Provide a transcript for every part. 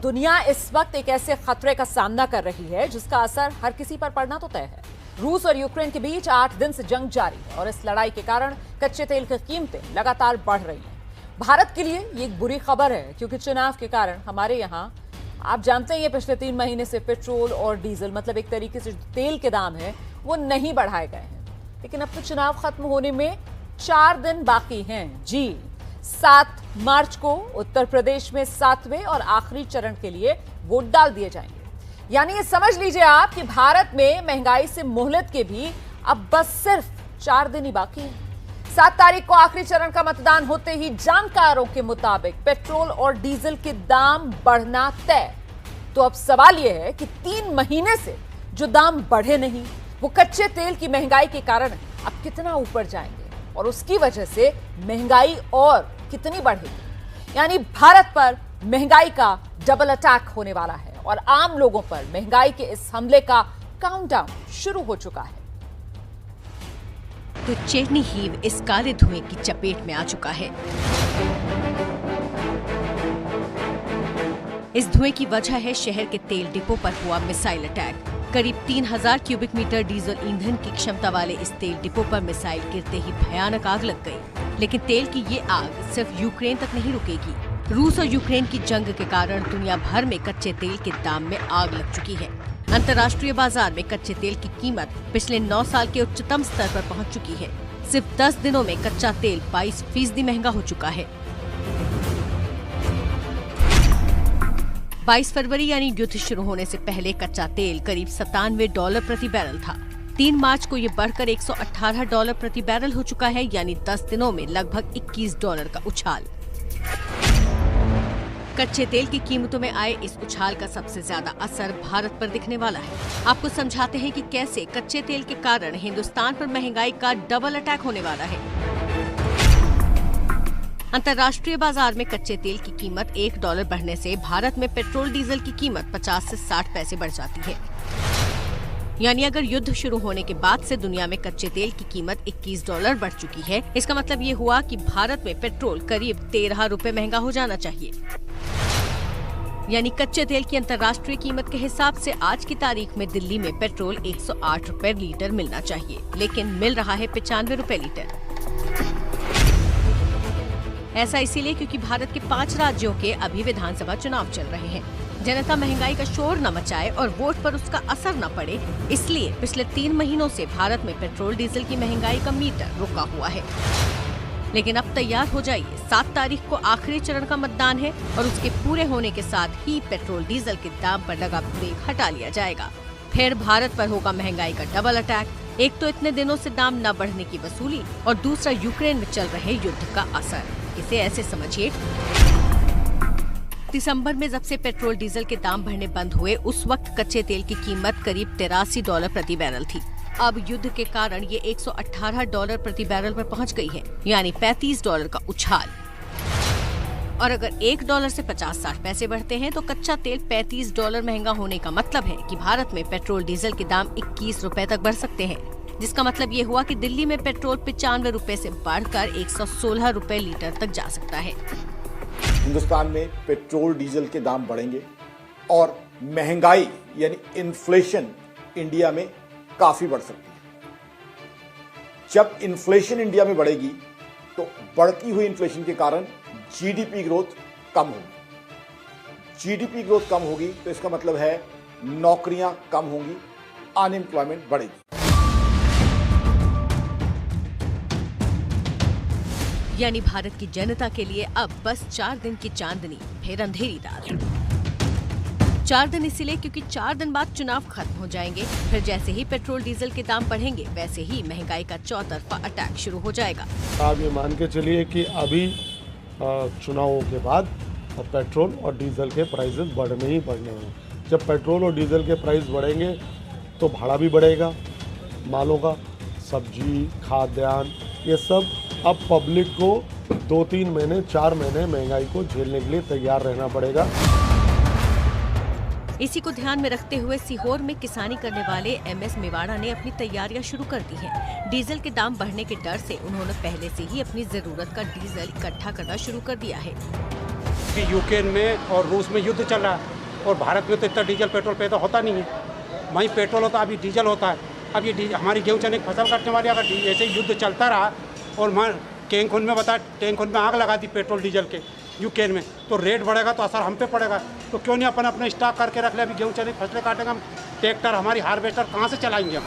दुनिया इस वक्त एक ऐसे खतरे का सामना कर रही है जिसका असर हर किसी पर पड़ना तो तय है। रूस और यूक्रेन के बीच 8 दिन से जंग जारी है और इस लड़ाई के कारण कच्चे तेल की कीमतें लगातार बढ़ रही हैं। भारत के लिए ये एक बुरी खबर है क्योंकि चुनाव के कारण हमारे यहाँ आप जानते हैं ये पिछले 3 महीने से पेट्रोल और डीजल मतलब एक तरीके से तेल के दाम है वो नहीं बढ़ाए गए हैं। लेकिन अब तो चुनाव खत्म होने में 4 दिन बाकी हैं। जी 7 मार्च को उत्तर प्रदेश में 7वें और आखिरी चरण के लिए वोट डाल दिए जाएंगे। यानी ये समझ लीजिए आप कि भारत में महंगाई से मोहलत के भी अब बस सिर्फ 4 दिन ही बाकी हैं। 7 तारीख को आखिरी चरण का मतदान होते ही जानकारों के मुताबिक पेट्रोल और डीजल के दाम बढ़ना तय। तो अब सवाल यह है कि 3 महीने से जो दाम बढ़े नहीं वो कच्चे तेल की महंगाई के कारण अब कितना ऊपर जाएंगे और उसकी वजह से महंगाई और कितनी बढ़ेगी। यानी भारत पर महंगाई का डबल अटैक होने वाला है और आम लोगों पर महंगाई के इस हमले का काउंटडाउन शुरू हो चुका है। तो चेरनीहिव इस काले धुएं की चपेट में आ चुका है। इस धुएं की वजह है शहर के तेल डिपो पर हुआ मिसाइल अटैक। करीब 3000 क्यूबिक मीटर डीजल ईंधन की क्षमता वाले इस तेल डिपो पर मिसाइल गिरते ही भयानक आग लग गई। लेकिन तेल की ये आग सिर्फ यूक्रेन तक नहीं रुकेगी। रूस और यूक्रेन की जंग के कारण दुनिया भर में कच्चे तेल के दाम में आग लग चुकी है। अंतर्राष्ट्रीय बाजार में कच्चे तेल की कीमत पिछले 9 साल के उच्चतम स्तर पर पहुंच चुकी है। सिर्फ 10 दिनों में कच्चा तेल 22% महंगा हो चुका है। 22 फरवरी यानी युद्ध शुरू होने से पहले कच्चा तेल करीब $97 प्रति बैरल था। 3 मार्च को ये बढ़कर $118 प्रति बैरल हो चुका है, यानी 10 दिनों में लगभग $21 का उछाल। कच्चे तेल की कीमतों में आए इस उछाल का सबसे ज्यादा असर भारत पर दिखने वाला है। आपको समझाते हैं कि कैसे कच्चे तेल के कारण हिंदुस्तान पर महंगाई का डबल अटैक होने वाला है। अंतर्राष्ट्रीय बाजार में कच्चे तेल की कीमत $1 बढ़ने से भारत में पेट्रोल डीजल की कीमत 50 से 60 पैसे बढ़ जाती है। यानी अगर युद्ध शुरू होने के बाद से दुनिया में कच्चे तेल की कीमत $21 बढ़ चुकी है, इसका मतलब ये हुआ कि भारत में पेट्रोल करीब 13 रुपए महंगा हो जाना चाहिए। यानी कच्चे तेल की अंतर्राष्ट्रीय कीमत के हिसाब से आज की तारीख में दिल्ली में पेट्रोल 108 रुपए लीटर मिलना चाहिए, लेकिन मिल रहा है 95 रुपए लीटर। ऐसा इसीलिए क्योंकि भारत के 5 राज्यों के अभी विधानसभा चुनाव चल रहे हैं। जनता महंगाई का शोर न मचाए और वोट पर उसका असर न पड़े, इसलिए पिछले 3 महीनों से भारत में पेट्रोल डीजल की महंगाई का मीटर रुका हुआ है। लेकिन अब तैयार हो जाइए, 7 तारीख को आखिरी चरण का मतदान है और उसके पूरे होने के साथ ही पेट्रोल डीजल के दाम पर लगा ब्रेक हटा लिया जाएगा। फिर भारत पर होगा महंगाई का डबल अटैक। एक तो इतने दिनों से दाम न बढ़ने की वसूली और दूसरा यूक्रेन में चल रहे युद्ध का असर। इसे ऐसे समझिए, दिसंबर में जब से पेट्रोल डीजल के दाम बढ़ने बंद हुए उस वक्त कच्चे तेल की कीमत करीब $83 प्रति बैरल थी। अब युद्ध के कारण ये $118 प्रति बैरल पर पहुंच गई है, यानी $35 का उछाल। और अगर $1 से 50-60 पैसे बढ़ते हैं तो कच्चा तेल $35 महंगा होने का मतलब है कि भारत में पेट्रोल डीजल के दाम 21 रुपए तक बढ़ सकते हैं। जिसका मतलब ये हुआ कि दिल्ली में पेट्रोल 95 रुपए से बढ़कर 116 रुपए लीटर तक जा सकता है। हिंदुस्तान में पेट्रोल डीजल के दाम बढ़ेंगे और महंगाई यानी इन्फ्लेशन इंडिया में काफी बढ़ सकती है। जब इन्फ्लेशन इंडिया में बढ़ेगी तो बढ़ती हुई इन्फ्लेशन के कारण जीडीपी ग्रोथ कम होगी। जीडीपी ग्रोथ कम होगी तो इसका मतलब है नौकरियां कम होंगी, अनएम्प्लॉयमेंट बढ़ेगी। यानी भारत की जनता के लिए अब बस 4 दिन की चांदनी, फिर अंधेरी रात। 4 दिन इसीलिए क्योंकि 4 दिन बाद चुनाव खत्म हो जाएंगे। फिर जैसे ही पेट्रोल डीजल के दाम बढ़ेंगे वैसे ही महंगाई का चौतरफा अटैक शुरू हो जाएगा। आप ये मान के चलिए कि अभी चुनावों के बाद पेट्रोल और डीजल के प्राइसेस बढ़ने ही बढ़ने हैं। जब पेट्रोल और डीजल के प्राइस बढ़ेंगे तो भाड़ा भी बढ़ेगा, मालों का, सब्जी, खाद्यान्न, ये सब। अब पब्लिक को 2-3 महीने 4 महीने महंगाई को झेलने के लिए तैयार रहना पड़ेगा। इसी को ध्यान में रखते हुए सीहोर में किसानी करने वाले MS मेवाड़ा ने अपनी तैयारियां शुरू कर दी हैं। डीजल के दाम बढ़ने के डर से उन्होंने पहले से ही अपनी जरूरत का डीजल इकट्ठा करना शुरू कर दिया है। अभी यूक्रेन में और रूस में युद्ध चल रहा है और भारत में तो इतना डीजल पेट्रोल पैदा होता नहीं है। वहीं पेट्रोल होता, अभी डीजल होता है। अब ये हमारी गेहूँ चने की फसल कटने वाली, अगर ऐसे युद्ध चलता रहा और वहाँ टैंकों में टैंकों में आग लगा दी पेट्रोल डीजल के यूक्रेन में, तो रेट बढ़ेगा तो असर हम पे पड़ेगा। तो क्यों नहीं अपन अपना स्टॉक करके रख ले। अभी गेहूँ चने की फसलें काटेंगे हम, ट्रैक्टर हमारी हार्वेस्टर कहाँ से चलाएंगे हम।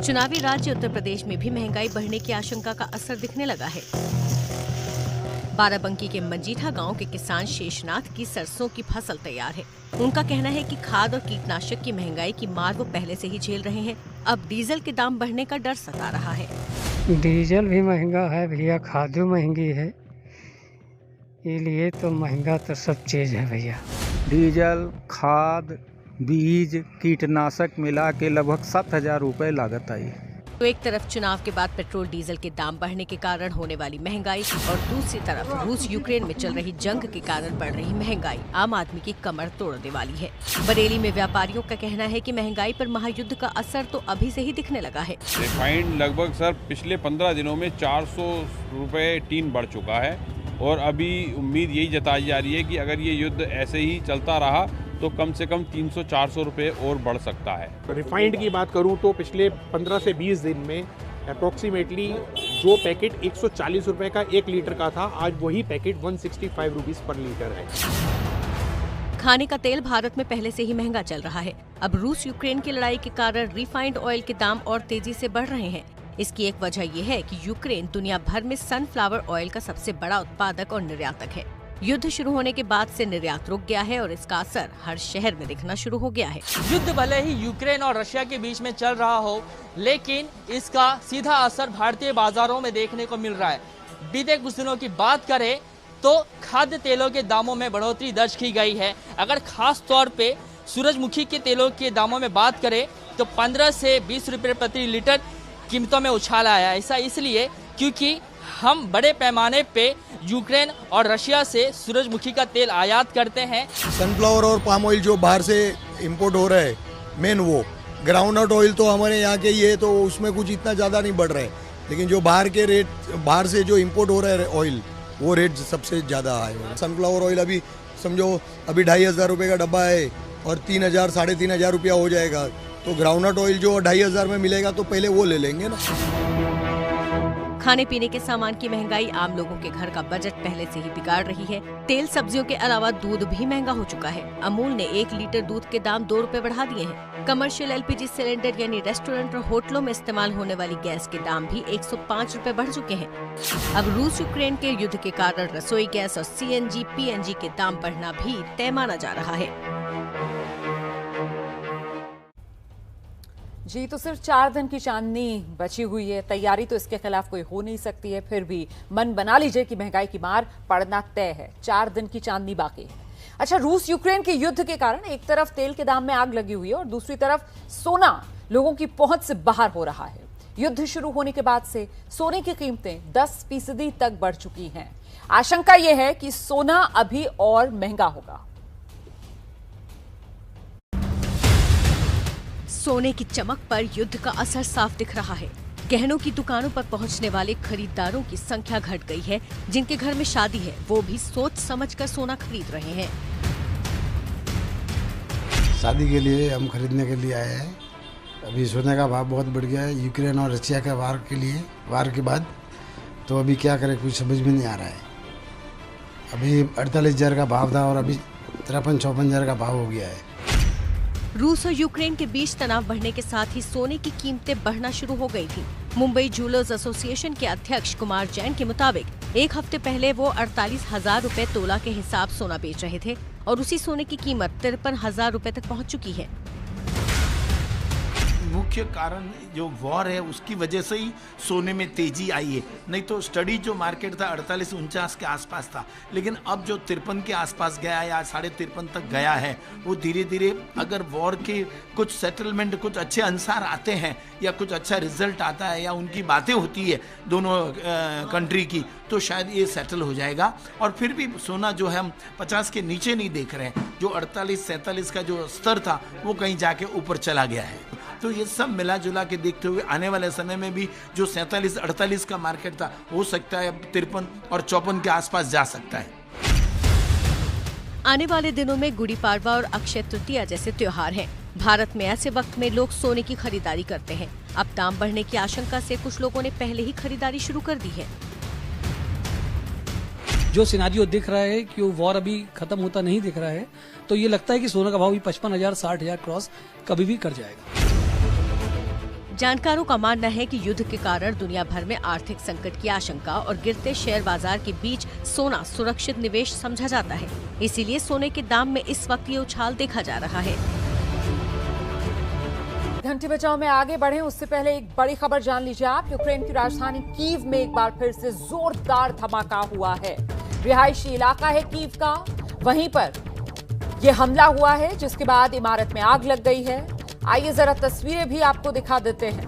चुनावी राज्य उत्तर प्रदेश में भी महंगाई बढ़ने की आशंका का असर दिखने लगा है। बाराबंकी के मंजीठा गांव के किसान शेषनाथ की सरसों की फसल तैयार है। उनका कहना है कि खाद और कीटनाशक की महंगाई की मार वो पहले से ही झेल रहे हैं। अब डीजल के दाम बढ़ने का डर सता रहा है। डीजल भी महंगा है भैया, खाद भी महंगी है, इसलिए तो महंगा तो सब चीज़ है भैया। डीजल, खाद, बीज, कीटनाशक मिला के लगभग 7,000 रुपये लागत आई। तो एक तरफ चुनाव के बाद पेट्रोल डीजल के दाम बढ़ने के कारण होने वाली महंगाई और दूसरी तरफ रूस यूक्रेन में चल रही जंग के कारण बढ़ रही महंगाई आम आदमी की कमर तोड़ने वाली है। बरेली में व्यापारियों का कहना है कि महंगाई पर महायुद्ध का असर तो अभी से ही दिखने लगा है। रिफाइंड लगभग सर पिछले 15 दिनों में 400 रुपये टीन बढ़ चुका है और अभी उम्मीद यही जताई जा रही है कि अगर ये युद्ध ऐसे ही चलता रहा तो कम से कम 300-400 रुपये और बढ़ सकता है। रिफाइंड की बात करूं तो पिछले 15 से 20 दिन में अप्रोक्सीमेटली जो पैकेट 140 रुपये का 1 लीटर का था, आज वही पैकेट 165 रुपीस पर लीटर है। खाने का तेल भारत में पहले से ही महंगा चल रहा है। अब रूस यूक्रेन की लड़ाई के कारण रिफाइंड ऑयल के दाम और तेजी से बढ़ रहे हैं। इसकी एक वजह यह है कि यूक्रेन दुनिया भर में सनफ्लावर ऑयल का सबसे बड़ा उत्पादक और निर्यातक है। युद्ध शुरू होने के बाद से निर्यात रुक गया है और इसका असर हर शहर में दिखना शुरू हो गया है। युद्ध भले ही यूक्रेन और रशिया के बीच में चल रहा हो, लेकिन इसका सीधा असर भारतीय बाजारों में देखने को मिल रहा है। बीते कुछ दिनों की बात करें तो खाद्य तेलों के दामों में बढ़ोतरी दर्ज की गई है। अगर खास तौर पे सूरजमुखी के तेलों के दामों में बात करें तो 15 से 20 रुपये प्रति लीटर कीमतों में उछाल आया। ऐसा इसलिए क्योंकि हम बड़े पैमाने पे यूक्रेन और रशिया से सूरजमुखी का तेल आयात करते हैं। सनफ्लावर और पाम ऑयल जो बाहर से इंपोर्ट हो रहा है, मेन वो ग्राउंडनट ऑयल तो हमारे यहाँ के ही है, तो उसमें कुछ इतना ज़्यादा नहीं बढ़ रहा है। लेकिन जो बाहर के रेट, बाहर से जो इंपोर्ट हो रहा है ऑयल, वो रेट सबसे ज़्यादा है। सनफ्लावर ऑयल अभी समझो अभी 2,500 रुपये का डब्बा है और 3,000 साढ़े 3,000 रुपया हो जाएगा। तो ग्राउंडनट ऑयल जो 2,500 में मिलेगा तो पहले वो ले लेंगे ना। खाने पीने के सामान की महंगाई आम लोगों के घर का बजट पहले से ही बिगाड़ रही है। तेल सब्जियों के अलावा दूध भी महंगा हो चुका है। अमूल ने 1 लीटर दूध के दाम 2 रुपए बढ़ा दिए हैं। कमर्शियल LPG सिलेंडर यानी रेस्टोरेंट और होटलों में इस्तेमाल होने वाली गैस के दाम भी 105 रुपए बढ़ चुके हैं। अब रूस यूक्रेन के युद्ध के कारण रसोई गैस और CNG, PNG के दाम बढ़ना भी तय माना जा रहा है। जी, तो सिर्फ 4 दिन की चांदनी बची हुई है। तैयारी तो इसके खिलाफ कोई हो नहीं सकती है, फिर भी मन बना लीजिए कि महंगाई की मार पड़ना तय है। 4 दिन की चांदनी बाकी है। अच्छा, रूस यूक्रेन के युद्ध के कारण एक तरफ तेल के दाम में आग लगी हुई है और दूसरी तरफ सोना लोगों की पहुंच से बाहर हो रहा है। युद्ध शुरू होने के बाद से सोने की कीमतें 10% तक बढ़ चुकी हैं। आशंका यह है कि सोना अभी और महंगा होगा। सोने की चमक पर युद्ध का असर साफ दिख रहा है। गहनों की दुकानों पर पहुंचने वाले खरीदारों की संख्या घट गई है। जिनके घर में शादी है वो भी सोच समझकर सोना खरीद रहे हैं। शादी के लिए हम खरीदने के लिए आए हैं। अभी सोने का भाव बहुत बढ़ गया है यूक्रेन और रशिया के वार के बाद। तो अभी क्या करें, कुछ समझ में नहीं आ रहा है। अभी 48,000 का भाव था और अभी 53-54,000 का भाव हो गया है। रूस और यूक्रेन के बीच तनाव बढ़ने के साथ ही सोने की कीमतें बढ़ना शुरू हो गई थी। मुंबई ज्वेलर्स एसोसिएशन के अध्यक्ष कुमार जैन के मुताबिक 1 हफ्ते पहले वो 48,000 रुपए तोला के हिसाब सोना बेच रहे थे और उसी सोने की कीमत 53,000 रुपए तक पहुंच चुकी है। मुख्य कारण जो वॉर है उसकी वजह से ही सोने में तेजी आई है। नहीं तो स्टडी जो मार्केट था 48-49 के आसपास था, लेकिन अब जो 53 के आसपास गया है या 53.5 तक गया है, वो धीरे धीरे अगर वॉर के कुछ सेटलमेंट, कुछ अच्छे अंसार आते हैं या कुछ अच्छा रिजल्ट आता है या उनकी बातें होती है दोनों कंट्री की, तो शायद ये सेटल हो जाएगा। और फिर भी सोना जो है हम 50 के नीचे नहीं देख रहे हैं। जो 48-47 का जो स्तर था वो कहीं जाके ऊपर चला गया है। तो ये सब मिला जुला के देखते हुए आने वाले समय में भी जो 47-48 का मार्केट था हो सकता है अब 53 और 54 के आसपास जा सकता है। आने वाले दिनों में गुड़ी पाड़वा और अक्षय तृतीया जैसे त्योहार हैं। भारत में ऐसे वक्त में लोग सोने की खरीदारी करते हैं। अब दाम बढ़ने की आशंका से कुछ लोगों ने पहले ही खरीदारी शुरू कर दी है। जो सिनारियो दिख रहा है कि वो वॉर अभी खत्म होता नहीं दिख रहा है, तो ये लगता है कि सोने का भाव भी 55,000 60,000 क्रॉस कभी भी कर जाएगा। जानकारों का मानना है कि युद्ध के कारण दुनिया भर में आर्थिक संकट की आशंका और गिरते शेयर बाजार के बीच सोना सुरक्षित निवेश समझा जाता है। इसीलिए सोने के दाम में इस वक्त ये उछाल देखा जा रहा है। घंटी बचाओ में आगे बढ़े उससे पहले एक बड़ी खबर जान लीजिए आप। यूक्रेन की राजधानी कीव में एक बार फिर से जोरदार धमाका हुआ है। रिहायशी इलाका है कीव का, वहीं पर यह हमला हुआ है जिसके बाद इमारत में आग लग गई है। आइए जरा तस्वीरें भी आपको दिखा देते हैं।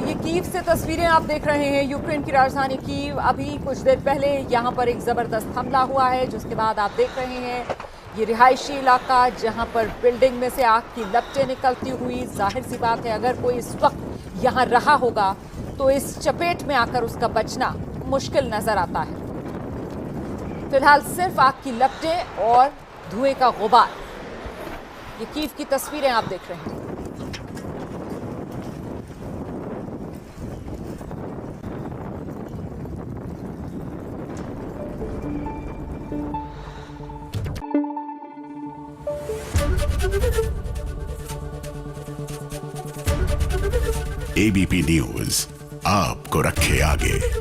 ये कीव से तस्वीरें आप देख रहे हैं। यूक्रेन की राजधानी कीव। अभी कुछ देर पहले यहां पर एक जबरदस्त हमला हुआ है जिसके बाद आप देख रहे हैं ये रिहायशी इलाका जहां पर बिल्डिंग में से आग की लपटें निकलती हुई। जाहिर सी बात है अगर कोई इस वक्त यहां रहा होगा तो इस चपेट में आकर उसका बचना मुश्किल नजर आता है। फिलहाल सिर्फ आग की लपटें और धुएं का गुबार। ये कीव की तस्वीरें आप देख रहे हैं। एबीपी न्यूज आपको रखे आगे।